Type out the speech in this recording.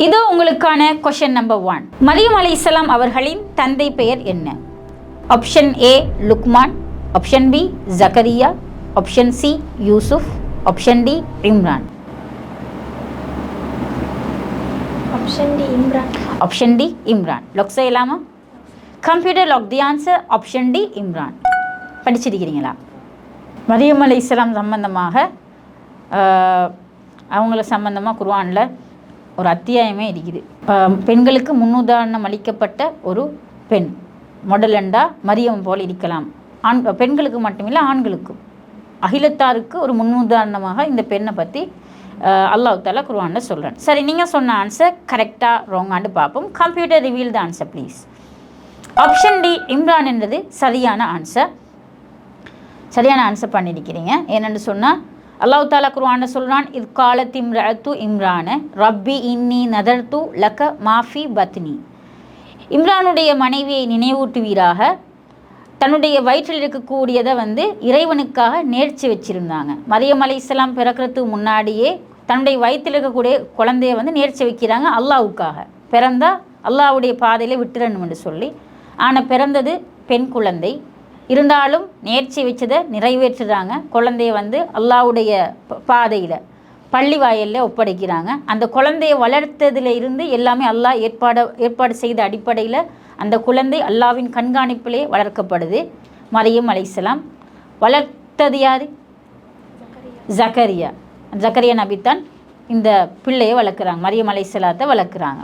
இதோ உங்களுக்கான question number 1. Mariam அலைஹிஸ்ஸலாம் அவர்களின் தந்தை பெயர் என்ன? Option A Luqman, option B Zakariya, option C Yusuf, option D Imran. Option D Imran. Option D Imran. Lock செய்யலாமா? Computer lock the answer. Option D Imran. படிச்சிருக்கிறீங்களா? Maryam அலைஹிஸ்ஸலாம் சம்பந்தமாக அவங்கள சம்பந்தமாக குர்ஆனில் ஒரு அத்தியாயமே இருக்குது. பெண்களுக்கு முன்னுதாரணம் அளிக்கப்பட்ட ஒரு பெண் மொடலண்டா மரியம் போல் இருக்கலாம். பெண்களுக்கு மட்டுமில்லை, ஆண்களுக்கும் அகிலத்தாருக்கு ஒரு முன்னுதாரணமாக இந்த பெண்ணை பற்றி அல்லாஹ் தஆலா குர்ஆனில் சொல்கிறேன். சரி, நீங்கள் சொன்ன ஆன்சர் கரெக்டாக ராங்கான்னு பார்ப்போம். Computer reveal the answer please. Option D Imran என்றது சரியான ஆன்சர். சரியான ஆன்சர் பண்ணியிருக்கிறீங்க. ஏனென்று சொன்னால் அல்லாஹ் தஆலா குர்ஆனில் சொல்கிறான், இது காலத் இம்ரஅத்து இம்ரான ரப்பி இன்னி நதர்து லக மாஃபி பத்னி. இம்ரானுடைய மனைவியை நினைவூட்டுவீராக, தன்னுடைய வயிற்றில் இருக்கக்கூடியதை இறைவனுக்காக நேர்ச்சி வச்சுருந்தாங்க. மரியம் அலைஹிஸ்ஸலாம் பிறக்கிறதுக்கு முன்னாடியே தன்னுடைய வயிற்றில் இருக்கக்கூடிய குழந்தைய நேர்ச்சி வைக்கிறாங்க அல்லாஹ்வுக்காக. பிறந்தால் அல்லாஹ்வுடைய பாதையில் விட்டுறணும் என்று சொல்லி. ஆனால் பிறந்தது பெண் குழந்தை. இருந்தாலும் நேர்ச்சி வச்சதை நிறைவேற்றுறாங்க. குழந்தைய அல்லாஹ்வுடைய பாதையில் பள்ளி வாயிலில் ஒப்படைக்கிறாங்க. அந்த குழந்தையை வளர்த்ததில் இருந்து எல்லாமே அல்லாஹ் ஏற்பாடு செய்த அடிப்படையில் அந்த குழந்தை அல்லாஹ்வின் கண்காணிப்பிலே வளர்க்கப்படுது. மரியம் அலைஹிஸ்ஸலாம் வளர்த்தது யார்? ஜக்கரியா. ஜக்கரியா நபித்தான் இந்த பிள்ளையை வளர்க்குறாங்க, மரியம் அலைஹிஸ்ஸலாத்தை வளர்க்குறாங்க.